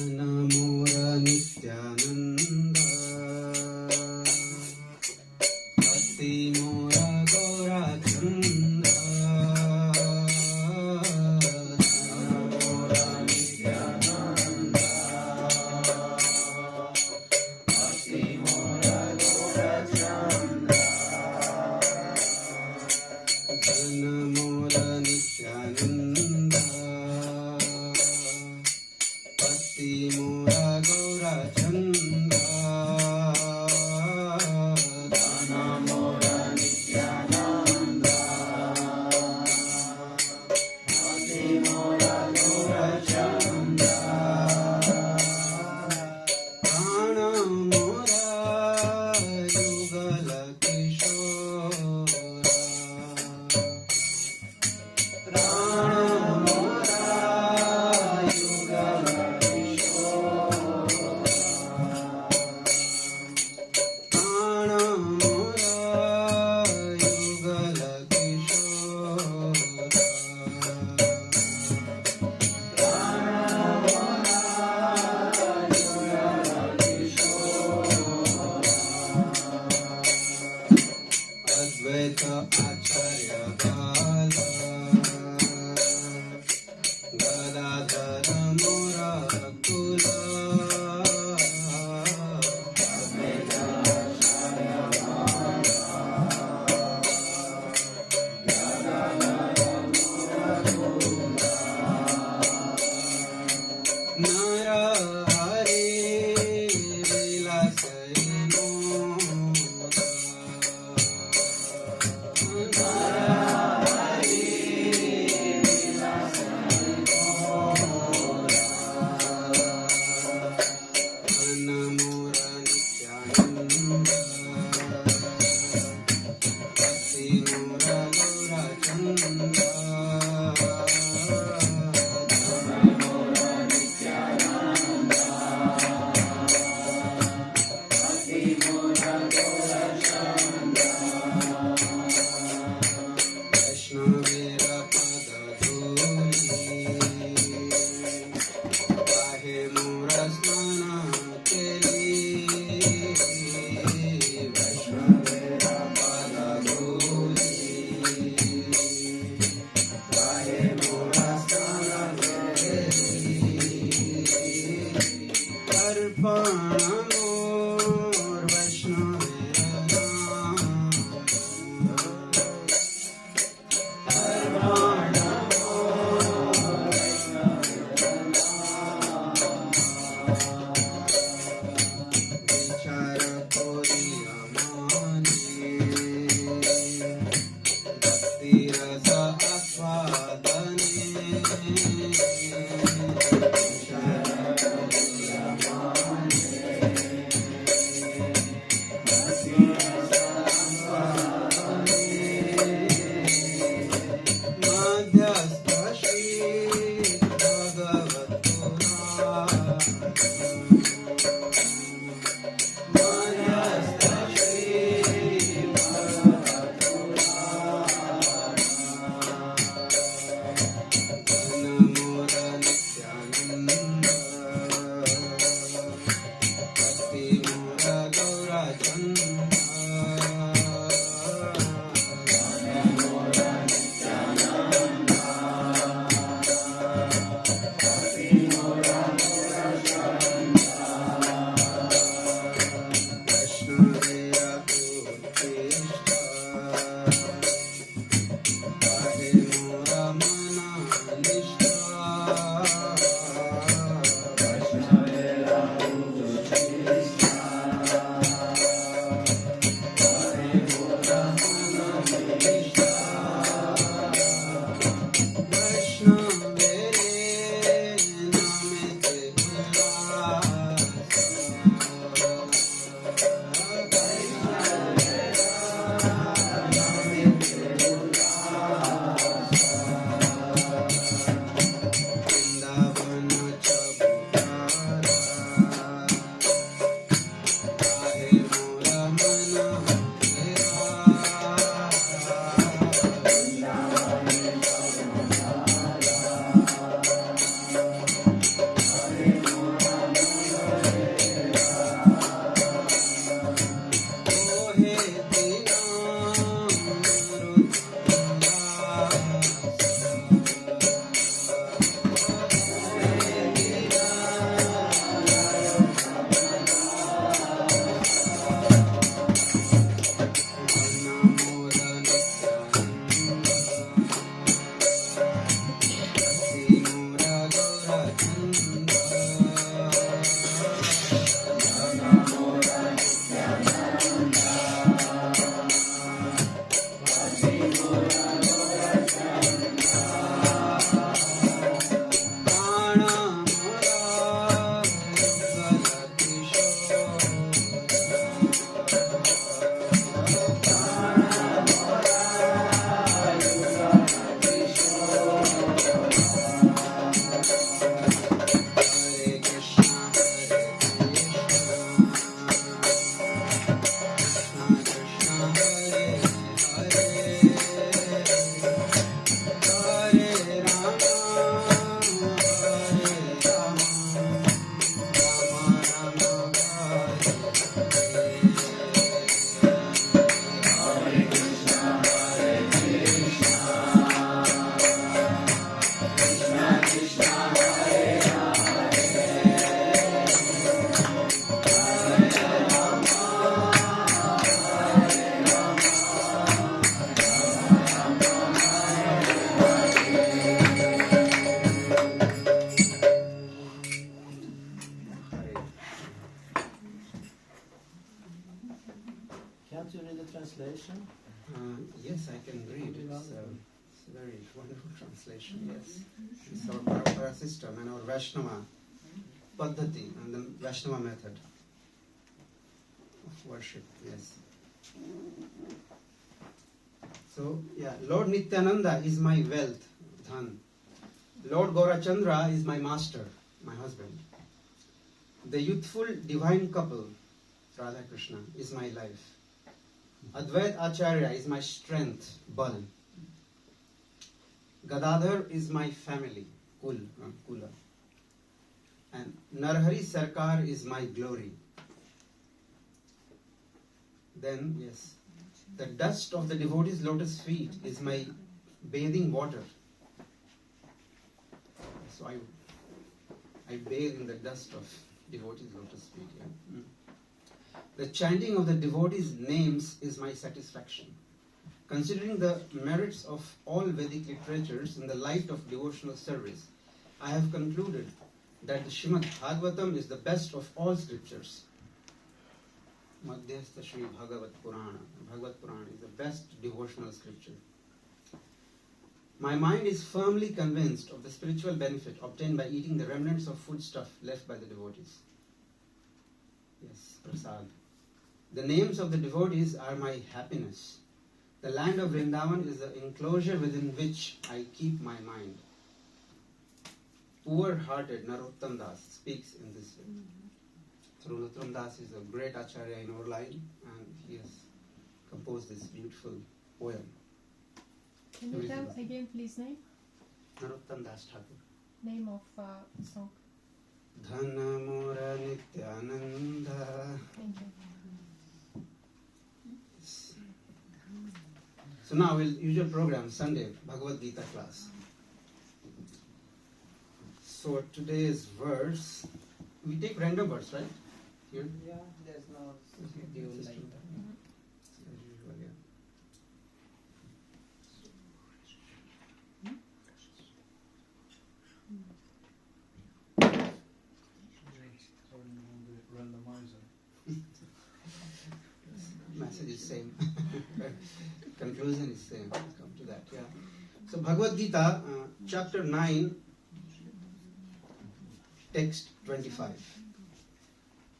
मोर नित्यानंद भक्ति मोर गौरा चंद मोर नित्यानंद भक्ति मोर गौरा चंद धन मोर नित्यानंद भक्ति मोरा गौरा चंद धन मोरा नित्यानंद भक्ति मोरा गौरा चंद प्राण मोरा युगल किशोर प्राण मोरा युगल प्राण मोरा युगल किशोर प्राण मोरा युगल किशोर अद्वैत आचार्य काल गदाधर मोरा कुल अद्वैत आचार्य काल गदाधर मोरा कुल नर हरे विलास विनोद नर Yes, I can read. It's a very wonderful translation, yes. It's our Parampara system and our Vaishnava Paddhati and the Vaishnava method of worship, yes. So, yeah, Lord Nityananda is my wealth, dhan. Lord Gaurachandra is my master, my husband. The youthful divine couple, Radha Krishna, is my life. Advait Acharya is my strength, Bal. Gadadhar is my family, Kula. And Narhari Sarkar is my glory. Then, yes, the dust of the devotee's lotus feet is my bathing water. So I bathe in the dust of devotee's lotus feet. Yeah. The chanting of the devotees' names is my satisfaction. Considering the merits of all Vedic literatures in the light of devotional service, I have concluded that the Srimad Bhagavatam is the best of all scriptures. Madhyastha Shri Bhagavat Purana. Bhagavat Purana is the best devotional scripture. My mind is firmly convinced of the spiritual benefit obtained by eating the remnants of foodstuff left by the devotees. Yes, prasad. The names of the devotees are my happiness. The land of Vrindavan is the enclosure within which I keep my mind. Poor-hearted Narottam Das speaks in this way. Narottam Das is a great acharya in our line, and he has composed this beautiful poem. Can you tell again, please, name? Narottam Das Thakur. Name of song. Dhana Mora Nityananda. Thank you. So now, usual program, Sunday, Bhagavad Gita class. So today's verse, we take random verse, right? Here? Yeah, there's no schedule like that. As usual, yeah. Message is same. Conclusion is same. We'll come to that, yeah. So Bhagavad Gita, chapter 9, text 25.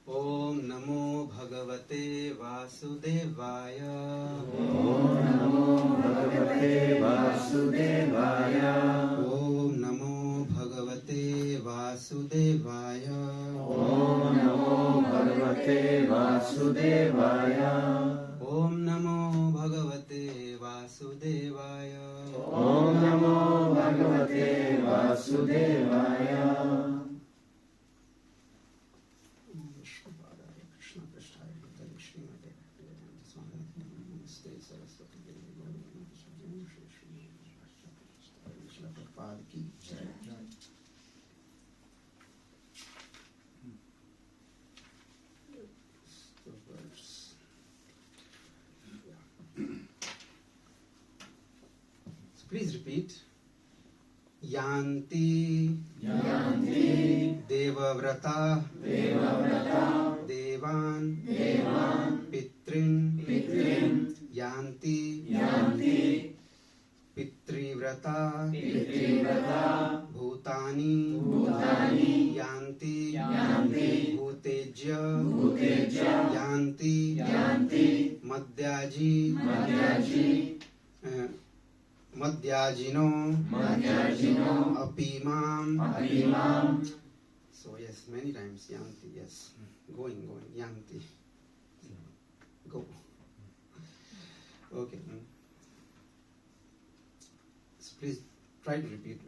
Om Namo Bhagavate Vasudevaya. Om Namo Bhagavate Vasudevaya. Om Namo Bhagavate Vasudevaya. Om Namo Bhagavate Vasudevaya. Om Namo Bhagavate Vasudevaya. Om Namo Bhagavate Vasudevaya. Please repeat. Yanti, Yanti, Devavrata, Devavrata, Devan, Devan, Pitrin, Pitrin, Yanti, Yanti, Pitrivrata, Pitrivrata, Bhutani, Bhutani, Yanti, Yanti, Bhutejya, Bhutejya, Yanti, Yanti, Madhyaji, Madhyaji, Madhyajino, Madhyajino, Apimam. Apimam. So yes, many times Yanti, yes. Going, Yanti. Go. Okay. So please try to repeat.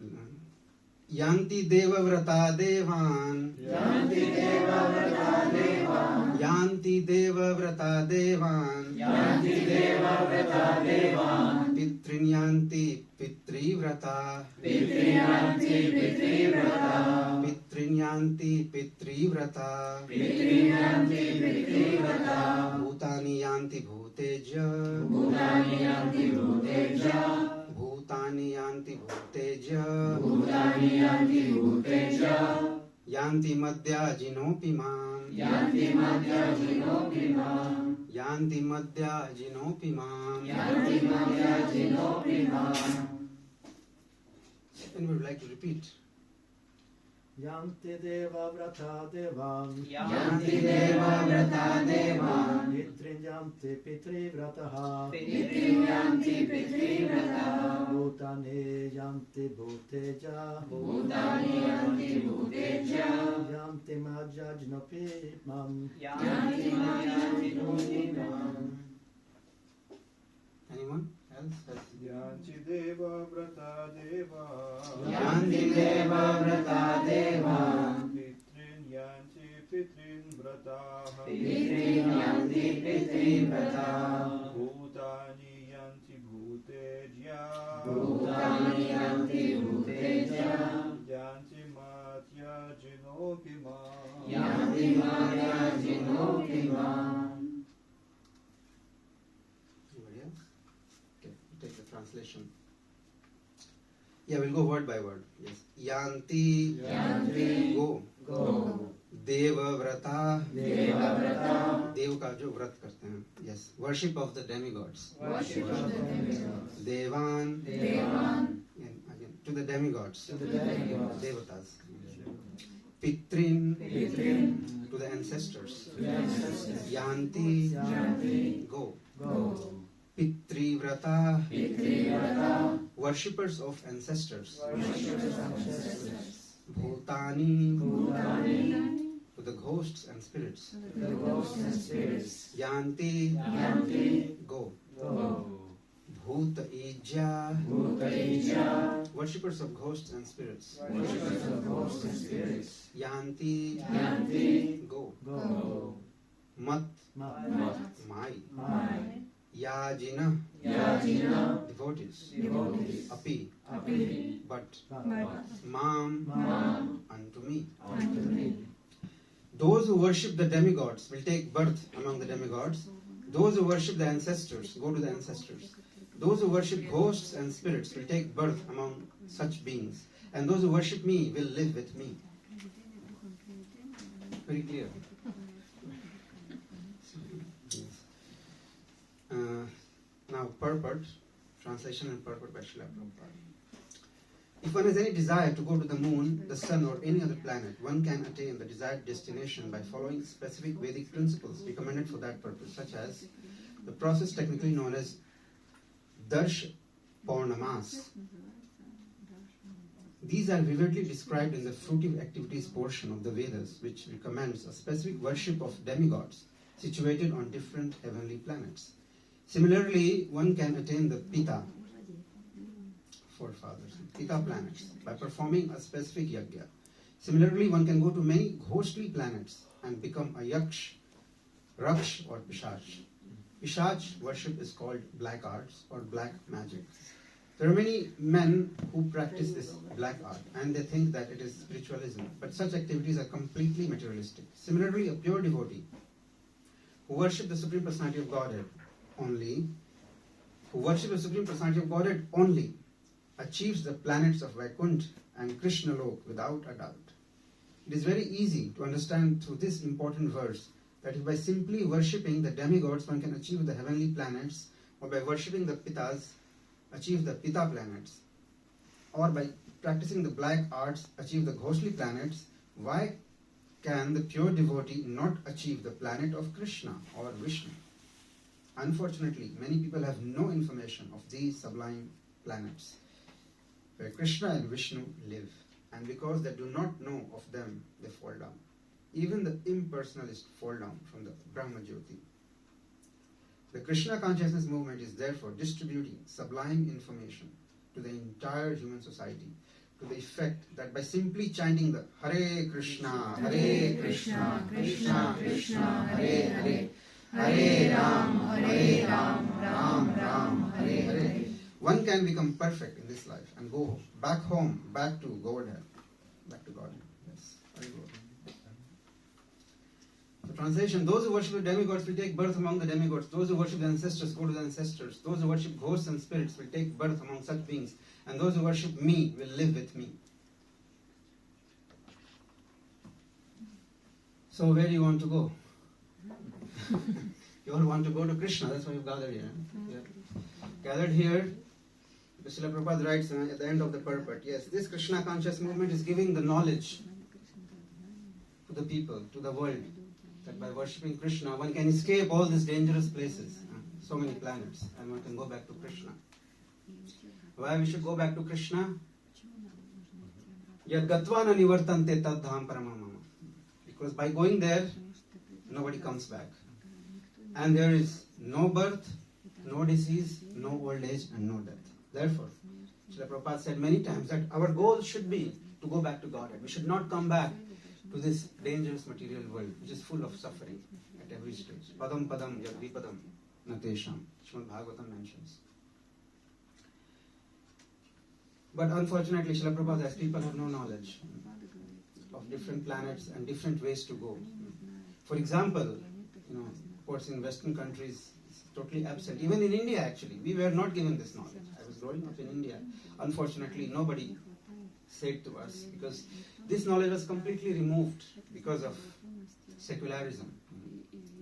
Yanti Devavrata Devan. Yanti Devavrata Devan. Yanti Devavrata Devan. Yanti Devavrata Devan. Pitrin Yanti Pitrivrata. Pitrin Yanti Pitrivrata. Pitrin Yanti Pitrivrata. Pitrin Yanti Pitrivrata. Bhutani Yanti Bhuteja. Bhutani Yanti Bhuteja. Bhutani Yanti Bhuteja. Bhutani Yanti Bhuteja. Yanti Madhyajinopimam. Yanti Madhyajinopimam. Yanti madhya jinopi mam. Yanti madhya jinopi mam. And we would like to repeat. Yanti deva vrata devam. Yanti deva vrata devam. Pitrin yanti pitri vrataha. Pitrin yanti pitri vrataha. Bhutane yanti bhuteja. Bhutani yanti bhuteja. Yanti madhya jinopi mam. Yanti madhya jinopi mam. Anyone else? Yanti deva vrata deva. Yanti deva vrata deva. Pitrin yanti pitrin vrataha. Pitrin yanti pitri vrataha. Bhutani yanti bhuteja. Bhutani yanti bhuteja. Yanti matya jinopi mam. Yanti madhya jinopi mam. Anybody else? Okay, we'll take the translation. Yeah, we'll go word by word. Yes. Yanti. Yanti. Go. Go. Deva vrata. Deva vrata. देव का जो व्रत करते हैं. Yes. Worship of the demigods. Worship of the demigods. Devan. Devan. Again, to the demigods. To the demigods. Devatas. Pitrin. Pitrin. To the ancestors. To the ancestors. Yanti. Yanti. Go. Go. Pitri vrata. Pitri vrata. Worshippers of ancestors. Worshippers of ancestors. Bhutani. Bhutani. To the ghosts and spirits. The ghosts and spirits. Yanti. Yanti. Go. Go. Bhuta ija. Bhutaija. Worshippers of ghosts and spirits. Worshippers of ghosts and spirits. Yanti. Yanti. Go. Go. Mat. Mat. Mai. Mai. Yajina. Yajina. Devotees. Devotees. Api. Api. But. Mat. Mam. Mam. Unto me. Unto me. Those who worship the demigods will take birth among the demigods. Those who worship the ancestors go to the ancestors. Those who worship ghosts and spirits will take birth among such beings. And those who worship me will live with me. Very clear. Now, purport, translation and purport by Srila Prabhupada. If one has any desire to go to the moon, the sun, or any other planet, one can attain the desired destination by following specific Vedic principles recommended for that purpose, such as the process technically known as Darsh Paurnamas. These are vividly described in the fruitive activities portion of the Vedas, which recommends a specific worship of demigods situated on different heavenly planets. Similarly, one can attain the Pita, forefathers, Pita planets, by performing a specific yajna. Similarly, one can go to many ghostly planets and become a yaksh, raksh, or pishach. Pishach worship is called black arts or black magic. There are many men who practice this black art and they think that it is spiritualism, but such activities are completely materialistic. Similarly, a pure devotee who worship the Supreme Personality of Godhead only, achieves the planets of Vaikuntha and Krishna Lok without a doubt. It is very easy to understand through this important verse that if by simply worshipping the demigods one can achieve the heavenly planets, or by worshipping the Pitas, achieve the Pita planets, or by practicing the black arts, achieve the ghostly planets, why can the pure devotee not achieve the planet of Krishna or Vishnu? Unfortunately, many people have no information of these sublime planets where Krishna and Vishnu live, and because they do not know of them, they fall down. Even the impersonalists fall down from the Brahma Jyoti. The Krishna consciousness movement is therefore distributing sublime information to the entire human society to the effect that by simply chanting the Hare Krishna, Krishna Krishna, Hare Hare, Hare Ram, Ram Ram, Hare Hare, one can become perfect in this life and go back home, back to Godhead, back to God. Yes, very good. The translation: those who worship the demigods will take birth among the demigods. Those who worship the ancestors go to the ancestors. Those who worship ghosts and spirits will take birth among such beings. And those who worship me will live with me. So where do you want to go? You all want to go to Krishna, that's why you've gathered here. Yeah. Gathered here, Srila Prabhupada writes at the end of the purport, yes, this Krishna conscious movement is giving the knowledge to the people, to the world, that by worshipping Krishna, one can escape all these dangerous places, so many planets, and one can go back to Krishna. Why we should go back to Krishna? Yad gatvana nivartante tad dham paramamama. Because by going there, nobody comes back. And there is no birth, no disease, no old age, and no death. Therefore, Srila Prabhupada said many times that our goal should be to go back to Godhead. We should not come back to this dangerous material world, which is full of suffering at every stage. Padam padam yadvipadam natesham, Srimad Bhagavatam mentions. But unfortunately, Srila Prabhupada says people have no knowledge of different planets and different ways to go. For example, of course in Western countries, it's totally absent. Even in India, actually, we were not given this knowledge. I was growing up in India. Unfortunately, nobody said to us, because this knowledge was completely removed because of secularism.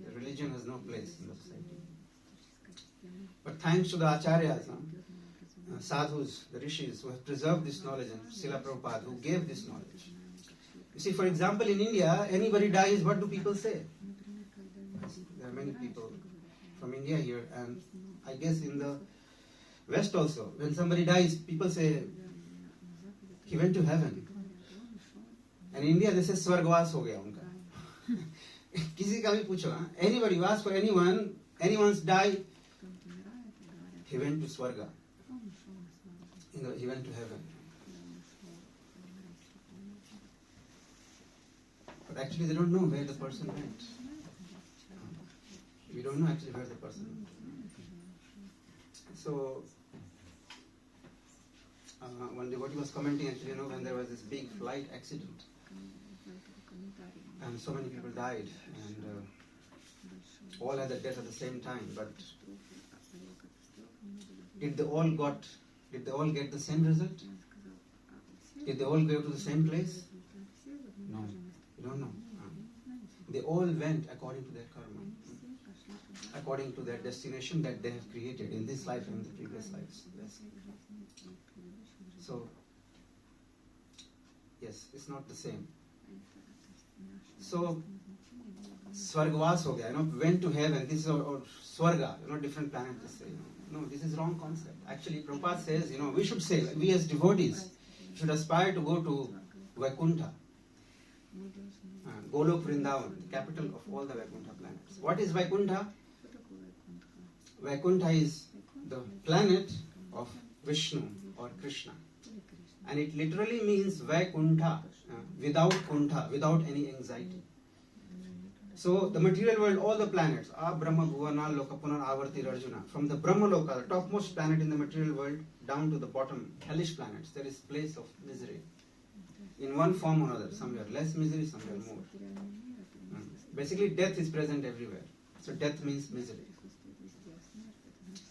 The religion has no place in the society. But thanks to the acharyas, sadhus, the rishis, who have preserved this knowledge, and Srila Prabhupada, who gave this knowledge. You see, for example, in India, anybody dies, what do people say? There are many people from India here, and I guess in the West also, when somebody dies, people say, he went to heaven. And in India, they say, Swargavas ho gaya unka. Kisi ka bhi pucho, anybody, you ask for anyone, anyone's died, he went to Swarga. He went to heaven. But actually they don't know where the person went. We don't know actually where the person went. So, one devotee was commenting actually, when there was this big flight accident and so many people died and all had the death at the same time, but did they all get the same result? Did they all go to the same place? No, we don't know. They all went according to their karma, according to their destination that they have created in this life and the previous lives. Yes. So, yes, it's not the same. So, Swargavas ho gaya, went to heaven. This is or Swarga, different planet to say. No, this is wrong concept. Actually, Prabhupada says, we should say, we as devotees should aspire to go to Vaikuntha, Golok Vrindavan, the capital of all the Vaikuntha planets. What is Vaikuntha? Vaikuntha is the planet of Vishnu or Krishna. And it literally means Vaikuntha, without kuntha, without any anxiety. So the material world, all the planets, Brahma, Bhuvana, Lokapunar, Avarti, Arjuna, from the Brahma Loka, the topmost planet in the material world, down to the bottom, hellish planets, there is place of misery. In one form or another, somewhere less misery, somewhere more. Basically, death is present everywhere. So death means misery.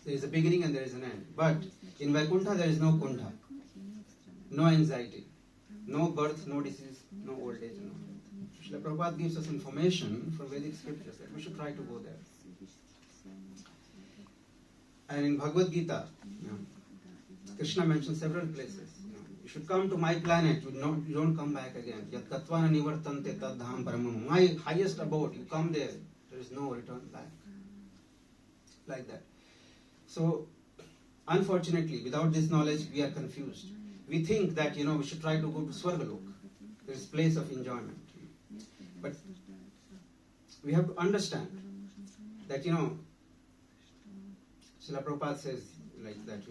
There is a beginning and there is an end. But in Vaikuntha, there is no kuntha, no anxiety, no birth, no disease, no old age, no death. Srila Prabhupada gives us information from Vedic scriptures that we should try to go there. And in Bhagavad Gita, Krishna mentions several places. You should come to my planet, you don't come back again. Yat katvana nivartante tad dham paramam. My highest abode, you come there, there is no return back. Like that. So, unfortunately, without this knowledge, we are confused. We think that, we should try to go to Swargalok. There is place of enjoyment. But we have to understand that, Srila Prabhupada says like that,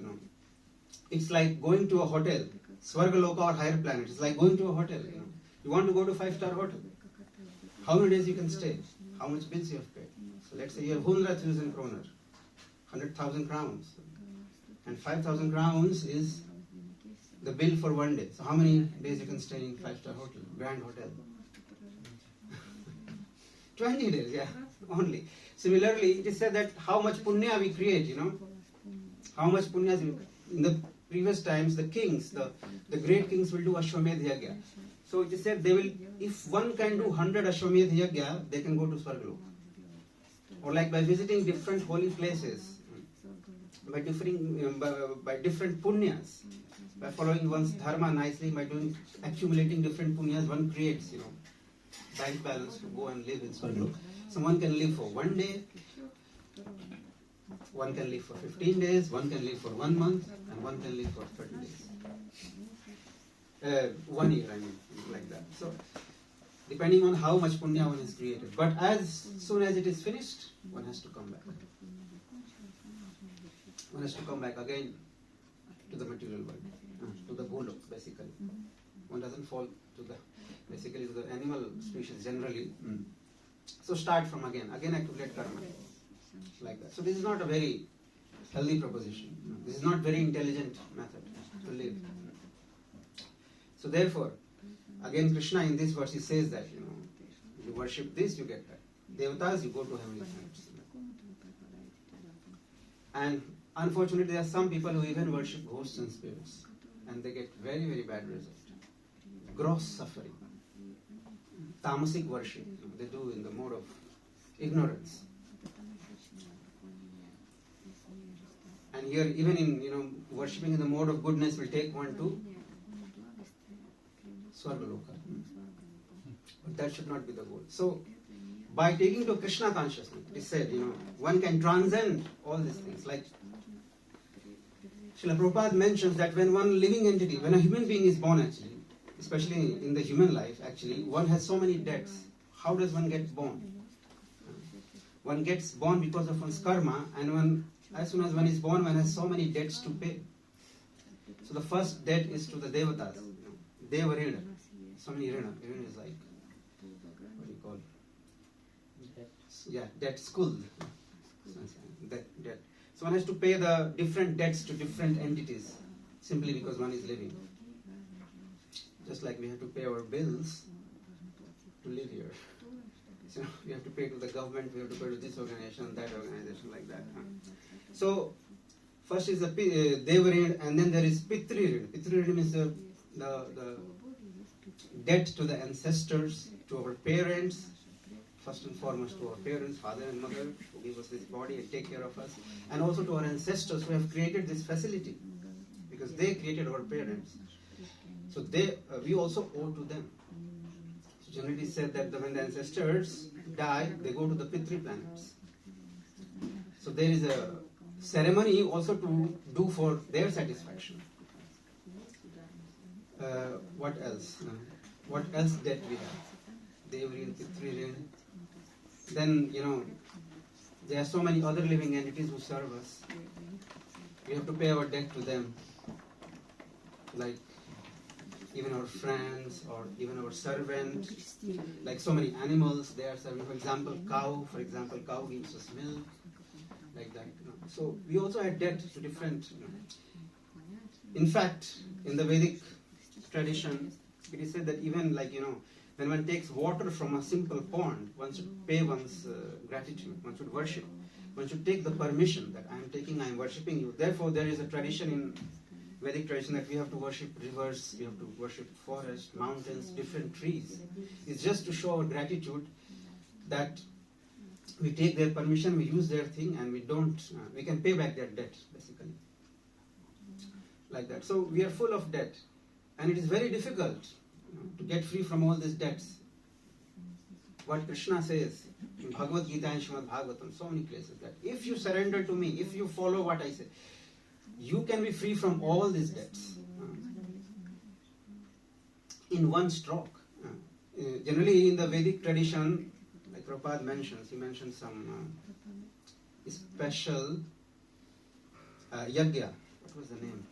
it's like going to a hotel, Swargaloka or higher planet. It's like going to a hotel, You want to go to 5-star hotel. How many days you can stay? How much bills you have paid? So let's say you have 100,000 kroner, 100,000 crowns. And 5,000 crowns is the bill for one day. So how many days you can stay in 5-star hotel, grand hotel? 20 days, yeah, only. Similarly, it is said that how much punya we create, How much punya in the previous times, the kings, the great kings will do Ashwamedh Yagya. So it is said they will, if one can do 100 Ashwamedh Yagya, they can go to Swargalok. or like by visiting different holy places, by different punyas, by following one's dharma nicely, by accumulating different punyas, one creates, bank balance to go and live in Swargalok. So one can live for 1 day, one can live for 15 days, one can live for 1 month, and one can live for 30 days. 1 year, I mean, like that. So, depending on how much punya one has created. But as soon as it is finished, one has to come back. One has to come back again to the material world, to the golok, basically. One doesn't fall to basically to the animal species generally. So start from again accumulate karma, like that. So this is not a very healthy proposition. This is not very intelligent method to live. So therefore, again Krishna in this verse he says that, you worship this, you get that. Devatas, you go to heavenly planets. And unfortunately, there are some people who even worship ghosts and spirits, and they get very, very bad results. Gross suffering. Tamasic worship, they do in the mode of ignorance. And here, even in worshipping in the mode of goodness, will take one to Swargaloka. But that should not be the goal. So, by taking to Krishna consciousness, it is said, one can transcend all these things. Like Srila Prabhupada mentions that when one living entity, when a human being is born actually, especially in the human life actually, one has so many debts. How does one get born? One gets born because of one's karma, and as soon as one is born, one has so many debts to pay. So the first debt is to the devatas. Deva Rina. So many Rina. Rina is like, what do you call it? Yeah, debt, skuld. Debt. So one has to pay the different debts to different entities simply because one is living. Just like we have to pay our bills to live here. So we have to pay to the government, we have to pay to this organization, that organization, like that. So first is the Devarid, and then there is Pitririd. Pitririd means the debt to the ancestors, to our parents, first and foremost to our parents, father and mother, who give us this body and take care of us, and also to our ancestors who have created this facility, because they created our parents. So we also owe to them. So generally said that when the ancestors die, they go to the Pitri planets. So there is a ceremony also to do for their satisfaction. What else? What else debt we have? Devrin, Pitri, then there are so many other living entities who serve us. We have to pay our debt to them, like even our friends or even our servant, like so many animals they are serving. For example, cow gives us milk, like that. So we also had debt to different. In fact, in the Vedic tradition, it is said that even when one takes water from a simple pond, one should pay one's gratitude. One should worship. One should take the permission that I am worshipping you. Therefore, there is a tradition in Vedic tradition that we have to worship rivers, we have to worship forests, mountains, different trees. It's just to show our gratitude that we take their permission, we use their thing, and we can pay back their debt, basically. Like that. So we are full of debt, and it is very difficult to get free from all these debts. What Krishna says in Bhagavad Gita and Srimad Bhagavatam, so many places, that if you surrender to me, if you follow what I say, you can be free from all these debts in one stroke. Generally in the Vedic tradition, like Prabhupada mentions, he mentions some special yagya. What was the name?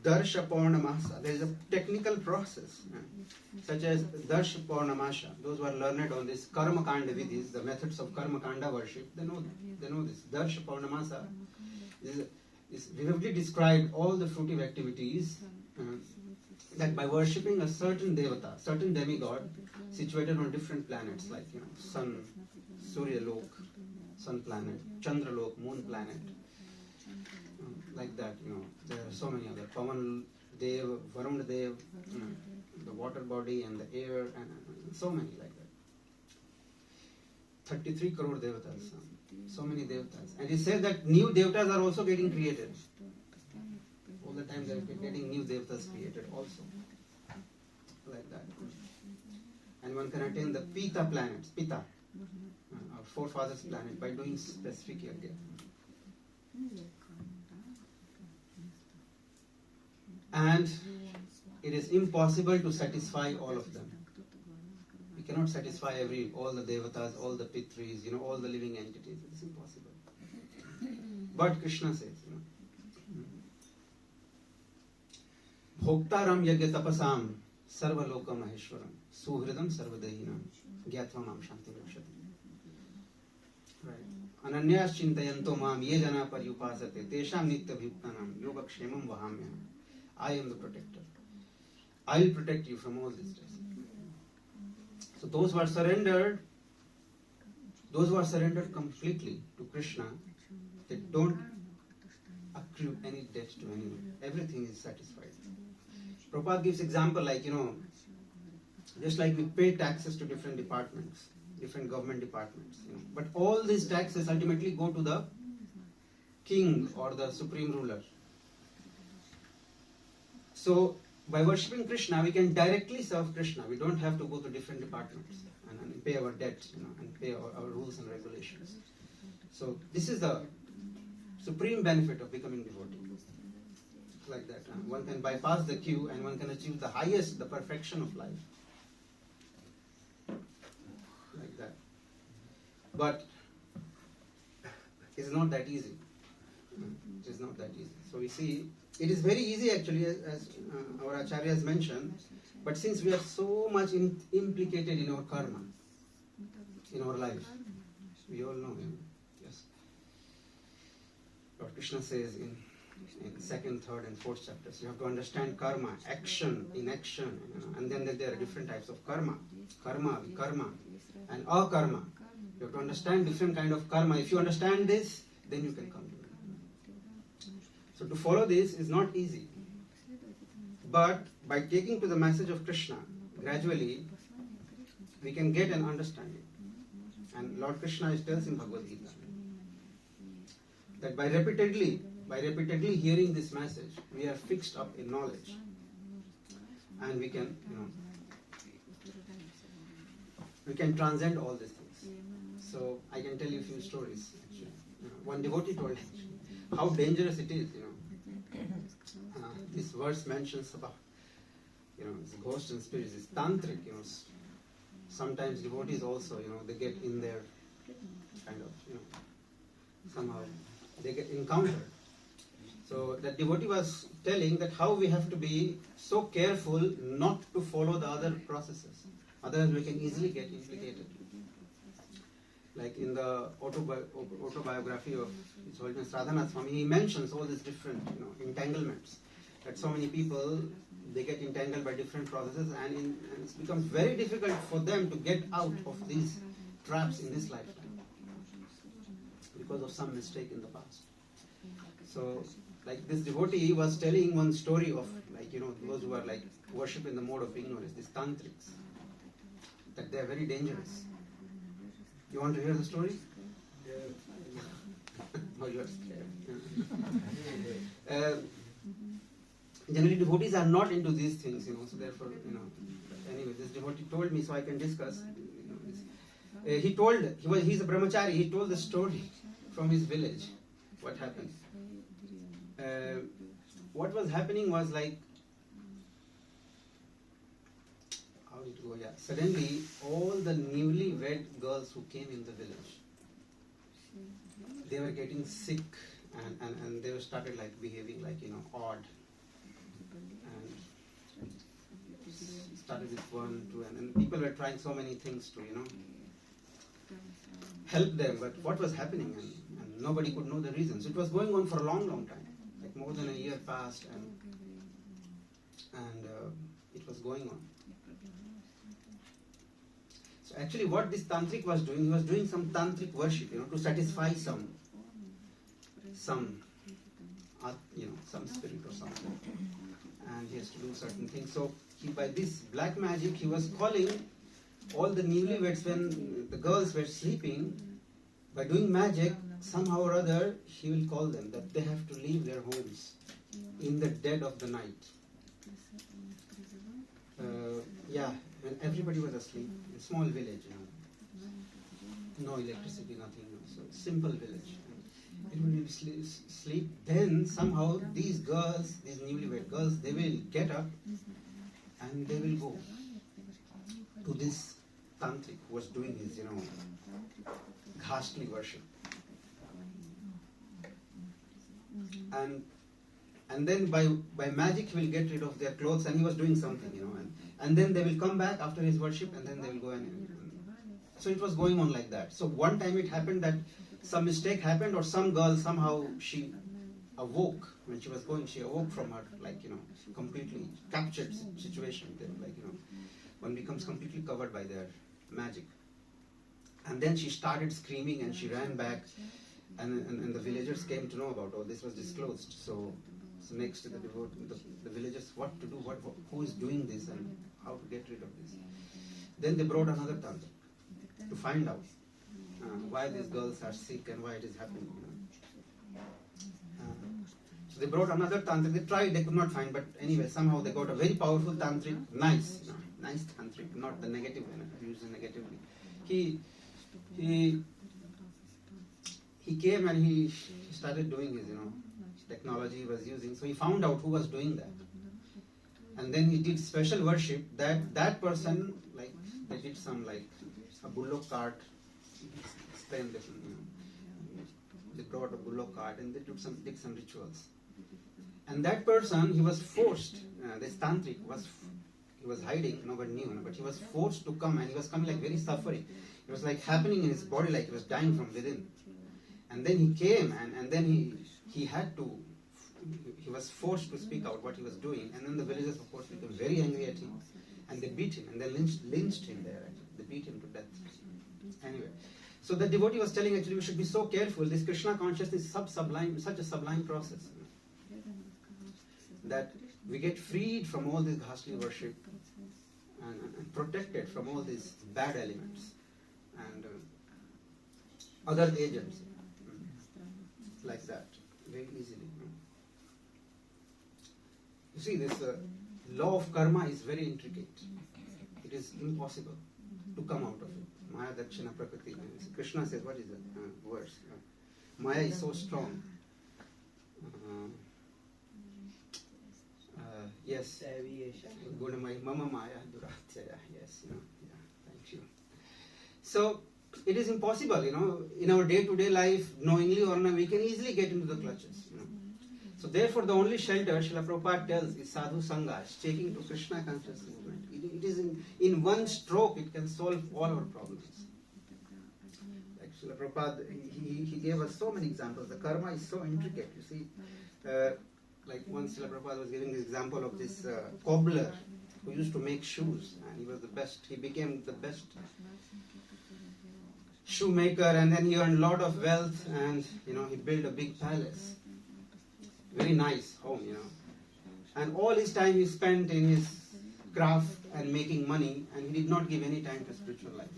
Darsha Purnamasa. There is a technical process, such as Darsha Purnamasha. Those who are learned on this Karma Kanda Vidhis, the methods of Karma Kanda worship, they know this. Darsha Purnamasa is vividly described all the fruitive activities that by worshipping a certain devata, certain demigod situated on different planets, like sun, Surya Lok, sun planet, Chandra Lok, moon planet. Like that, there are so many other. Pavan Dev, Varun Dev, the water body and the air, and so many like that. 33 crore devatas. So many devatas. And he says that new devatas are also getting created. All the time they are getting new devatas created also. Like that. And one can attain the Pita planets, Pita, our forefathers' planet, by doing specific yajna. And it is impossible to satisfy all of them. We cannot satisfy all the devatas, all the pitris, all the living entities. It's impossible. But Krishna says, Bhoktaram yagya tapasam sarvaloka maheshwaram suhridam sarvadehinam gyatva mam shanti rakshati. Right. Ananyas chintayanto mam ye jana paryupasate tesham nitya bhuktanam yogakshemam vahamyam. I am the protector. I will protect you from all this stress. So those who are surrendered completely to Krishna, they don't accrue any debt to anyone. Everything is satisfied. Prabhupada gives example like, just like we pay taxes to different departments, different government departments, but all these taxes ultimately go to the king or the supreme ruler. So by worshipping Krishna, we can directly serve Krishna. We don't have to go to different departments and pay our debt, and pay our rules and regulations. So this is the supreme benefit of becoming devotee. Like that. One can bypass the queue and one can achieve the highest, the perfection of life. Like that. But it's not that easy. It is not that easy. So we see, it is very easy actually, as our Acharya has mentioned, but since we are so much implicated in our karma, in our life, we all know, yes. Lord Krishna says in second, third and fourth chapters, you have to understand karma, action, inaction, and then there are different types of karma, vikarma, and akarma. You have to understand different kind of karma. If you understand this, then you can come to it. So to follow this is not easy. But by taking to the message of Krishna, gradually we can get an understanding. And Lord Krishna tells in Bhagavad Gita that by repeatedly hearing this message, we are fixed up in knowledge, and we can transcend all these things. So I can tell you a few stories. Actually, one devotee told how dangerous it is. This verse mentions about it's ghosts and spirits. It's tantric. Sometimes devotees also they get in there, kind of somehow they get encountered. So that devotee was telling that how we have to be so careful not to follow the other processes. Otherwise we can easily get implicated. Like in the autobiography of His Holiness Radhanath Swami, he mentions all these different entanglements. That so many people, they get entangled by different processes, and it becomes very difficult for them to get out of these traps in this lifetime because of some mistake in the past. So like this devotee was telling one story of those who are like worship in the mode of ignorance, these tantrics, that they are very dangerous. You want to hear the story? Oh, you are scared. Generally devotees are not into these things, so therefore, anyway, this devotee told me, so I can discuss. He's a brahmachari, he told the story from his village, what happened. What was happening was like, how did it go? Yeah, suddenly all the newly-wed girls who came in the village, they were getting sick, and they started like behaving like odd, and started with 1, 2, and people were trying so many things to help them, but what was happening, and nobody could know the reasons. It was going on for a long time, like more than a year passed, and it was going on. So actually what this tantric was doing, he was doing some tantric worship, to satisfy some spirit or something, and he has to do certain things. So by this black magic, he was calling all the newlyweds, when the girls were sleeping, by doing magic, somehow or other, he will call them that they have to leave their homes in the dead of the night. When everybody was asleep, a small village, no electricity, nothing, so simple village. Everybody will sleep. Then somehow these girls, these newlywed girls, they will get up and they will go to this tantric who was doing his, ghastly worship. And then by magic he will get rid of their clothes, and he was doing something, and then they will come back after his worship, and then they will go and so it was going on like that. So one time it happened that some mistake happened, or some girl somehow she awoke when she was going. She awoke from her completely captured situation. One becomes completely covered by their magic, and then she started screaming and she ran back, and the villagers came to know about. Oh, this was disclosed. So next to the villagers, what to do? Who is doing this and how to get rid of this? Then they brought another tantric to find out why these girls are sick and why it is happening. So they brought another tantric. They tried, they could not find, but anyway, somehow they got a very powerful tantric, nice tantric, not the negative one, used negatively. He came and he started doing his, technology he was using. So he found out who was doing that, and then he did special worship. That person, like they did some a bullock cart. Explain this, they brought a bullock cart and they did some rituals. And that person, he was forced. This tantric was hiding, nobody knew, but he was forced to come, and he was coming like very suffering. It was like happening in his body, like he was dying from within. And then he came, and then he was forced to speak out what he was doing. And then the villagers, of course, became very angry at him, and they beat him, and they lynched him there. They beat him to death. Anyway, so the devotee was telling, actually, we should be so careful. This Krishna consciousness is such a sublime process, that we get freed from all this ghastly worship and protected from all these bad elements and other agents like that very easily. You see, this law of karma is very intricate. It is impossible to come out of it. Maya Dakshina Prakriti. Krishna says, what is the verse? Maya is so strong. Yes. Gunamai Mama Maya Duratyaya. Yes, thank you. So it is impossible, in our day-to-day life, knowingly or not, we can easily get into the clutches. So therefore, the only shelter, Srila Prabhupada tells, is sadhu sangha, taking to Krishna conscious movement. It is in one stroke, it can solve all our problems. Like Srila Prabhupada, he gave us so many examples. The karma is so intricate, you see. Like once Srila Prabhupada was giving this example of this cobbler who used to make shoes, and he was the best. He became the best shoemaker, and then he earned a lot of wealth, and he built a big palace, very nice home, and all his time he spent in his craft and making money, and he did not give any time to spiritual life.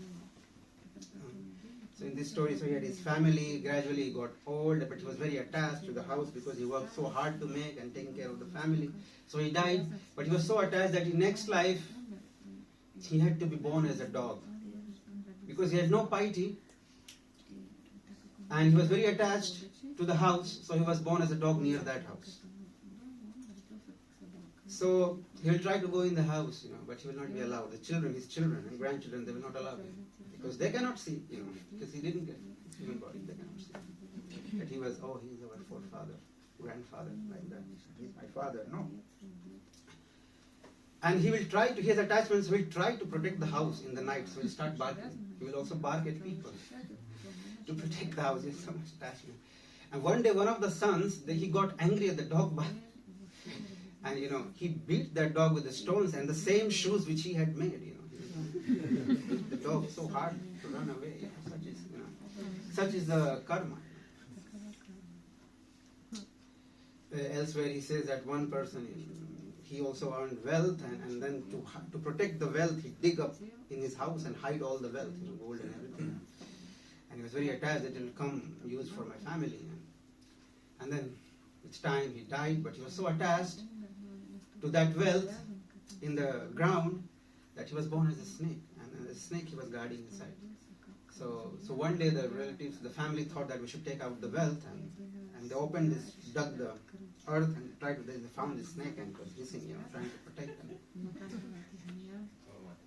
So in this story, so he had his family, gradually he got old, but he was very attached to the house because he worked so hard to make and taking care of the family. So he died, but he was so attached that in next life, he had to be born as a dog. Because he had no piety, and he was very attached to the house, so he was born as a dog near that house. So he will try to go in the house, but he will not be allowed. The children, his children and grandchildren, they will not allow him. Because they cannot see, because he didn't get human body, they cannot see. That he was, he is our forefather, grandfather, like that. He's my father, no. And he will try to, his attachments will try to protect the house in the night, so he'll start barking. He will also bark at people to protect the house. He has so much attachment. And one day, one of the sons, he got angry at the dog bark. And, he beat that dog with the stones and the same shoes which he had made, beat the dog so hard to run away. Such is the karma. Elsewhere he says that one person he also earned wealth, and then to protect the wealth, he dig up in his house and hide all the wealth, gold and everything. And he was very attached that it will come used for my family. And then with time he died, but he was so attached to that wealth in the ground that he was born as a snake, and as a snake he was guarding inside. So one day the relatives, the family thought that we should take out the wealth, and they opened this, dug the earth and tried to, they found this snake and it was hissing, trying to protect them.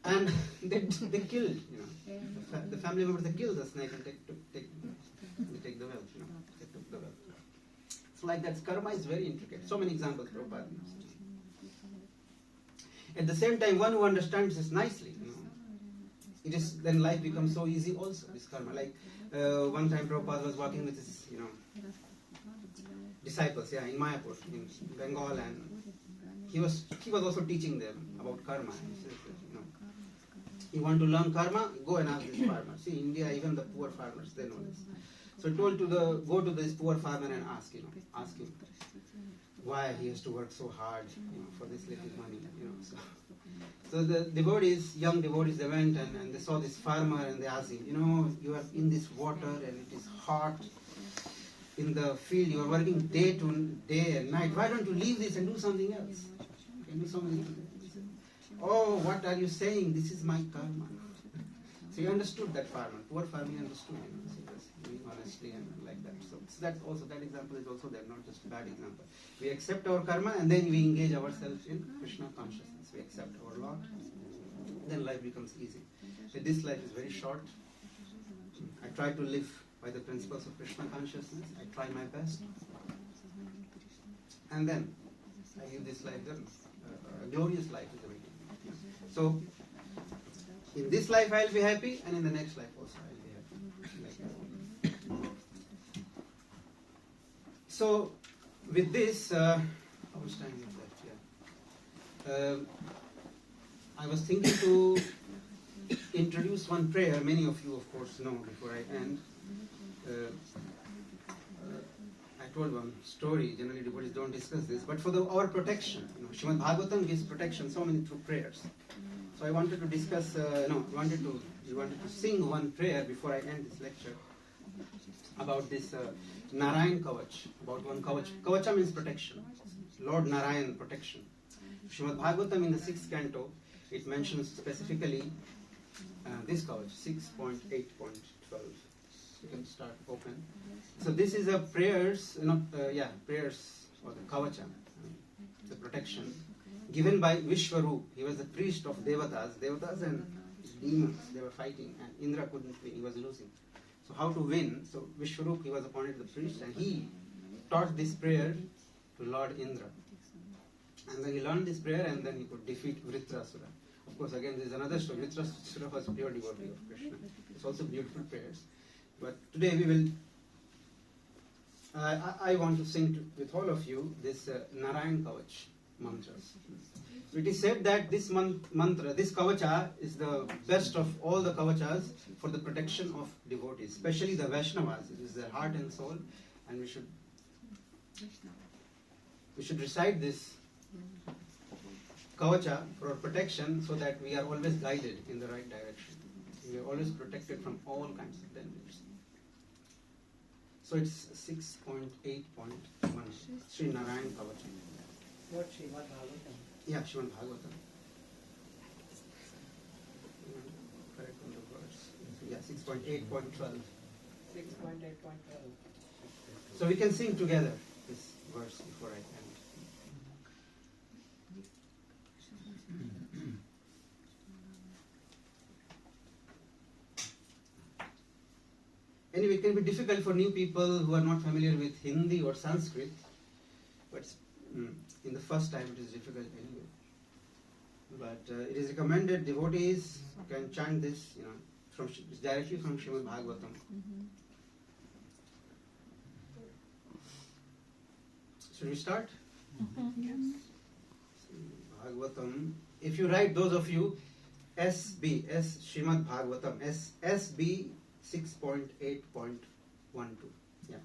And they killed, the family members, they killed the snake and take the wealth, they took the wealth. So like that, karma is very intricate. So many examples, Prabhupada. At the same time, one who understands this nicely, it is, then life becomes so easy also, this karma. Like one time Prabhupada was walking with his, disciples, in Mayapur, in Bengal, and he was also teaching them about karma. He says, you want to learn karma? Go and ask this farmer. See, India, even the poor farmers, they know this. So he told go to this poor farmer and ask him why he has to work so hard, for this little money, So the devotees, young devotees, they went and they saw this farmer and they asked him, you are in this water and it is hot in the field, you are working day and night. Why don't you leave this and do something else? You can do so many things. Oh, what are you saying? This is my karma. So he understood that farmer. Poor farmer understood, so he was doing honestly and like that. So that's also, that example is also there, not just a bad example. We accept our karma and then we engage ourselves in Krishna consciousness. We accept our Lord, then life becomes easy. So this life is very short. I try to live by the principles of Krishna consciousness. I try my best. And then I live this life, then a glorious life is awaiting. So in this life I'll be happy, and in the next life also I'll be happy. So with this, how much time is left? I was thinking to introduce one prayer. Many of you, of course, know before I end. I told one story. Generally, devotees don't discuss this, but for our protection, Srimad Bhagavatam gives protection so many through prayers. So I wanted to discuss. Wanted to sing one prayer before I end this lecture about this Narayan Kavach. About one Kavach. Kavacha means protection. Lord Narayan protection. Srimad Bhagavatam in the 6th canto, it mentions specifically this Kavach, 6.8.12. You can start open. So this is a prayers, prayers or the Kavacha, the protection, given by Vishwarup. He was the priest of Devatas. Devatas and demons, they were fighting, and Indra couldn't win, he was losing. So how to win? So Vishwarup, he was appointed the priest, and he taught this prayer to Lord Indra. And then he learned this prayer, and then he could defeat Vritrasura. Of course, again, there is another story. Vritrasura was a pure devotee of Krishna. It's also beautiful prayers. But today we will, I want to sing with all of you this Narayan Kavach mantras. It is said that this mantra, this Kavacha, is the best of all the Kavachas for the protection of devotees, especially the Vaishnavas. It is their heart and soul, and we should recite this Kavacha for our protection, so that we are always guided in the right direction. We are always protected from all kinds of dangers. So it's 6.8.1, Sri Narayan Kavacha. What Srimad Bhagavatam? Yeah, Srimad Bhagavatam. Correct on the verse. Yeah, 6.8.12. 6.8.12. So we can sing together this verse before I end. Anyway, it can be difficult for new people who are not familiar with Hindi or Sanskrit, but in the first time it is difficult anyway. But it is recommended devotees can chant this, directly from Srimad Bhagavatam. Should we start? Bhagavatam. If you write, those of you, SB, Srimad Bhagavatam, SB 6.8.12. Yeah.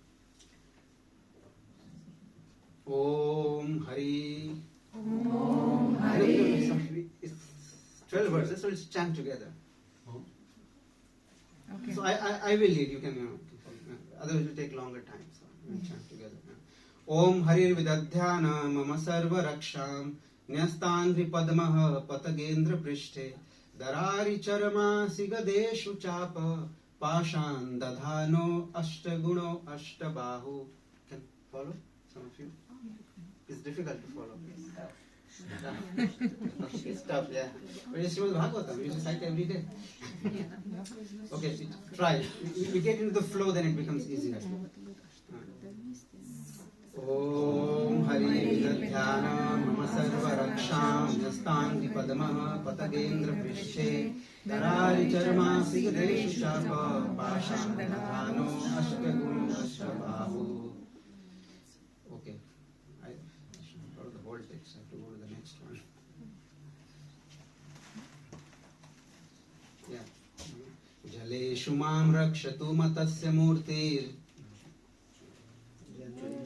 Om Hari. 12 verses, so let's chant together. Okay. So I will lead, you can, otherwise it will take longer time, so we'll chant together. Om Harir Vidadhyana Mama Sarva Raksham Nyastandri Padmaha Patagendra Prishte Darari Charama Sigadeshu Chapa Pashan Dadhano Ashtaguno Ashtabahu. Can follow, some of you? It's difficult to follow. It's tough, yeah. But it's Srimad Bhagavatam, we recite every day. Okay, try. We get into the flow, then it becomes easier. Om Hari Vidadhyana Mama Sarva Raksham Yastangri Padmaha Patagendra Prishte Darari Charma Sigadeshu Chapa Pashan Dadhano Ashtaguno Ashtabahu. Okay, I should go to the whole text, I have to go to the next one. Yeah. Jaleshu mam rakshatu matasya murtir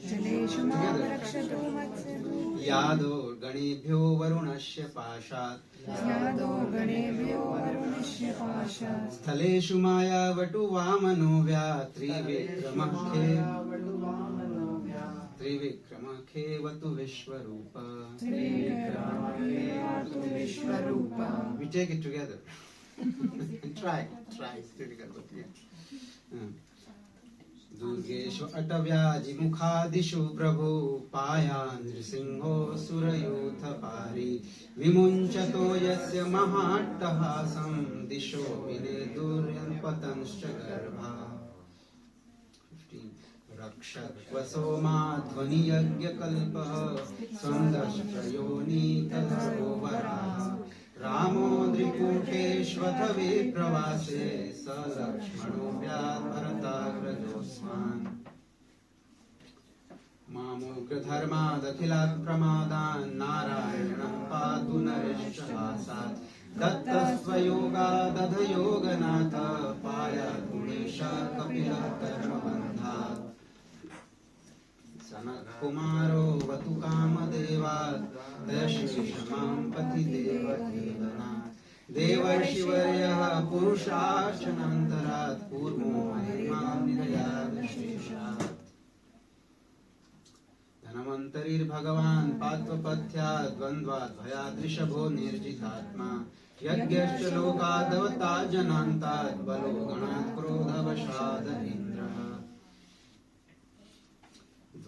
जलेषु मां रक्षतु मत्स्यः यादो गणेभ्यो वरुणस्य पाशात् यादो गणेभ्यो वरुणस्य पाशात् स्थलेषु मायावटु वामनो व्या त्रिविक्रमखेवतु विश्वरूप. त्रिविक्रमखेवतु विश्वरूप. We take it together. Try. It's difficult, but yeah. दुर्गेषु अटव्याजिमुखादिषु प्रभु पायान् नृसिंहो सुरयूथपारि विमुञ्चतो यस्य महाट्टहासं दिशो विनेदुर्यन्पतंश्च गर्भा. 15 रक्षत्वसो माध्वनियज्ञकल्पः स्वन्दश्चयोनीतधरोवराः रामो द्रिकूटेष्वथ विप्रवासे स लक्ष्मणो व्याभरताग्रजोऽस्मान्. मामोग्रधर्मादखिलात् प्रमादान् नारायणः पातु नरेश्च हासात् दत्तस्त्वयोगादधयोगनाथ पायात् गुणेश कपिलः कर्मबन्धात्. सनत्कुमारो वतु कामदेवात् दशविषमां पथि देवहेदनात्. देवर्षिवर्यः पुरुषार्चनान्तरात् कूर्मो महिमां निरयादशेषात्. धनवन्तरिर्भगवान् पात्वपथ्यात् द्वन्द्वात् भयादृशभो निर्जितात्मा. यज्ञश्च लोकादवता जनान्तात् बलो गणात् क्रोधवशादहीन्द्रः.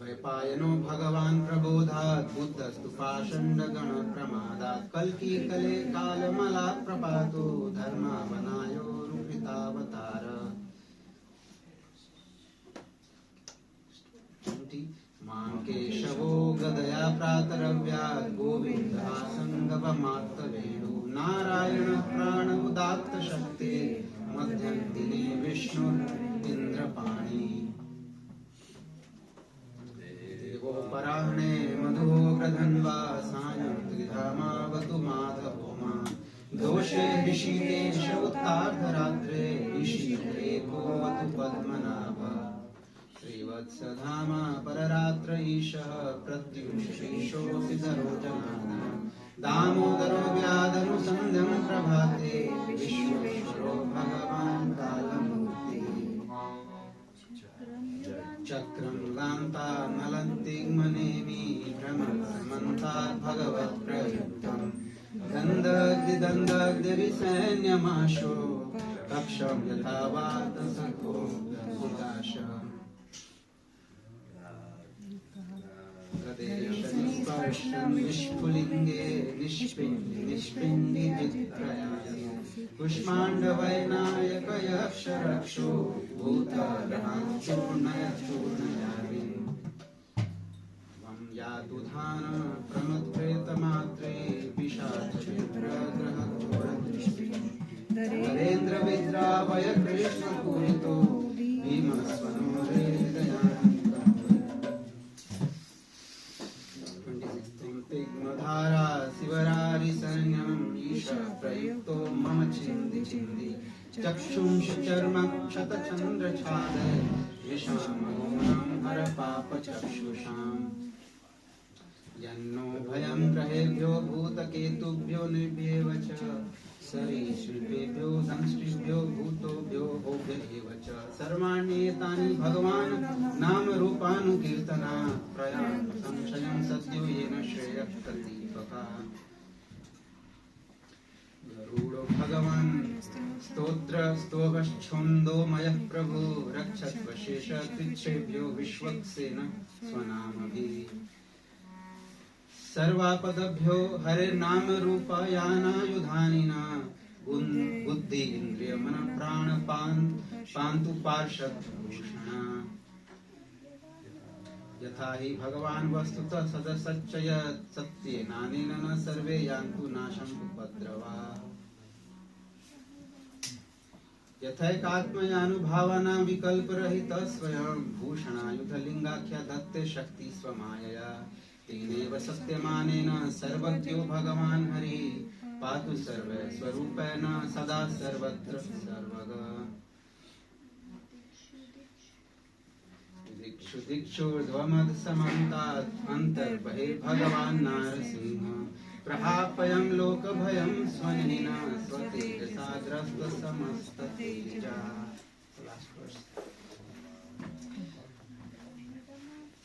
द्वैपायनो भगवान् प्रबोधात् बुद्धस्तु पाषण्डगणप्रमादात्. कल्की कले कालमलात् प्रपातो धर्मावनायो रूपितावतार. मां केशवो गदया प्रातरव्यात् गोविन्दः सङ्गवमात्तवेणु. नारायणः प्राणमुदात्तशक्ते मध्यन्तिने विष्णुरिन्द्रपाणि. पराह्णे मधुग्रधन्वा सायं त्रिधामावतु माधवो मा. दोषे ऋषिकेश उत्तार्धरात्रे ऋषिकेकोऽवतु पद्मनाभ. श्रीवत्सधामा पररात्र ईशः प्रत्युषेशोऽपि सरोजनानः. दामोदरो व्याधनुसन्ध्यं प्रभाते विश्वेश्वरो भगवान् कालमूर्तिः. चक्रं गान्तानलन्तिग्मनेमि भ्रमन्तात् भगवत्प्रयुक्तं. गन्धग्निदन्दग्निरिसैन्यमाशो कक्षं यथा वातसखो उदाश. प्रदेशनिस्पर्शं विष्फुलिङ्गे निष्पिण्डिजित्रयासि. कुष्माण्डवैनायकयक्षरक्षो भूतग्रहाचूर्णयामि. वं यातुधान प्रमत्प्रेतमात्रे पिशाचविग्रहग्रहचोरदृष्टिः. नरेन्द्रविद्रावय कृष्णपूरितो भीमस्वनो तिग्मधारा शिवरारिसैन्यम् ईश प्रयुक्तो मम छिन्दि छिन्दि. चक्षुंष चर्मक्षतचन्द्रछादय विषामगुणं हर पापचक्षुषाम्. यन्नो भयं ग्रहेभ्यो भूतकेतुभ्यो निर्भयेव च सरीसृपेभ्यो संस्कृभ्यो भूतोभ्यो भोग्यैव च सर्वाण्येतानि भगवान् नामरूपानुकीर्तना प्रयान्ति संशयं सद्यो येन श्रेयः प्रदीपकः गरुडो भगवान् स्तोत्रस्तोभश्छन्दोमयः प्रभु रक्षस्व शेषकृच्छ्रेभ्यो विश्वक्सेन स्वनामभिः सर्वापदभ्यो हरिर्नामरूपायानायुधानिना बुद्धि इन्द्रिय मन प्राण पान्तु पार्षद भूषणा यथा हि भगवान् वस्तुतः सदसच्चयत् सत्येनानेन न सर्वे यान्तु नाशम् उपद्रवाः यथैकात्मयानुभावानां विकल्परहितः स्वयं भूषणायुधलिङ्गाख्या दत्ते शक्ति स्वमायया तेनैव सत्यमानेन सर्वज्ञो भगवान् हरिः पातु सर्वे स्वरूपेण सदा सर्वत्र सर्वगा दिक्षु दिक्षुर्ध्वमदसमन्तात् अन्तर्बहिर्भगवान् नारसिंह प्रहापयं लोकभयं स्वनिना स्वतेजसा द्रष्टसमस्ततेजा.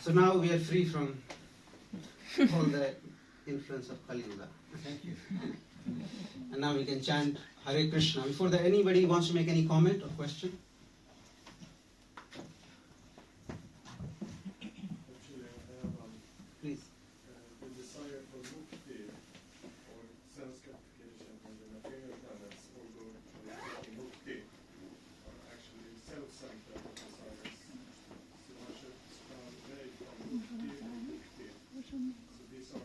So now we are free from all the influence of Kali Yuga. Thank you. And now we can chant Hare Krishna. Before that, anybody wants to make any comment or question? Actually, I have Please. the desire for mukti or self-gratification from the material planets, although mukti are actually self-centered desires. So one should stand away from mukti or mukti. So these are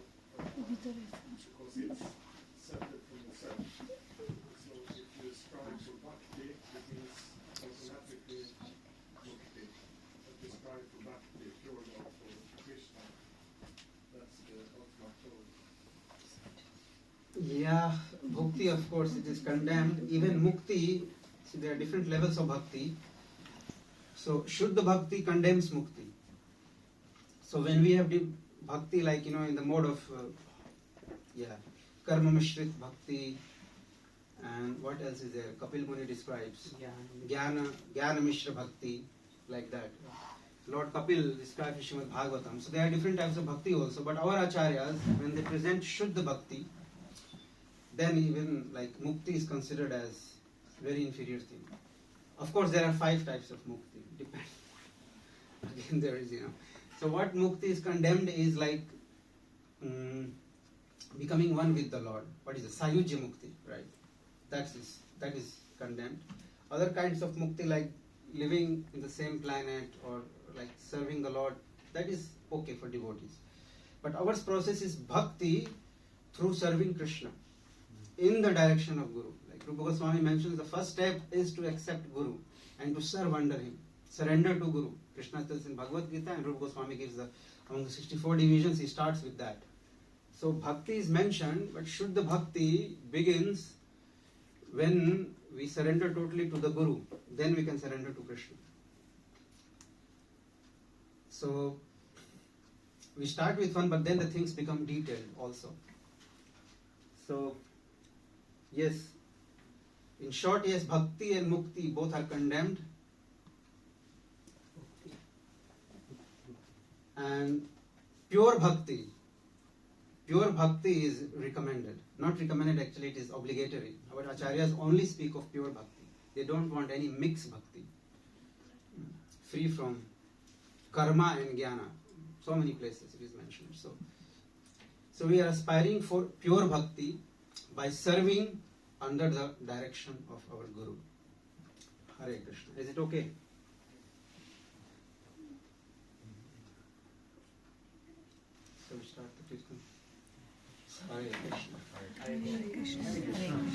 because it's separate from the self. So if you strive for bhakti, it means automatically mukti. But you strive for bhakti, pure love for Krishna. That's the ultimate goal. Yeah, bhakti, of course, it is condemned. Even mukti, see, there are different levels of bhakti. So, Shuddha bhakti condemns mukti. So, when we have bhakti, like, in the mode of, karma mishrit bhakti, and what else is there? Kapil Muni describes Jnana Mishra Bhakti, like that. Lord Kapil describes Srimad Bhagavatam. So there are different types of bhakti also, but our acharyas, when they present Shuddha bhakti, then even like mukti is considered as very inferior thing. Of course, there are 5 types of mukti. Depends. Again, there is, So what mukti is condemned is like becoming one with the Lord. What is it? Sayujya mukti, right? That is condemned. Other kinds of mukti, like living in the same planet or like serving the Lord, that is okay for devotees. But our process is bhakti through serving Krishna in the direction of Guru. Like Rupa Goswami mentions, the first step is to accept Guru and to serve under him. Surrender to Guru. Krishna tells in Bhagavad Gita, and Rupa Goswami gives among the 64 divisions, he starts with that. So bhakti is mentioned, but Shuddha bhakti begins when we surrender totally to the Guru. Then we can surrender to Krishna. So we start with one, but then the things become detailed also. So yes, in short, yes, bhakti and mukti both are condemned. And pure bhakti is recommended. Not recommended, actually, it is obligatory. Our acharyas only speak of pure bhakti. They don't want any mixed bhakti. Free from karma and jnana. So many places it is mentioned. So we are aspiring for pure bhakti by serving under the direction of our Guru. Hare Krishna. Is it okay? So we start the Kirtan. Hare Krishna. Hare Krishna.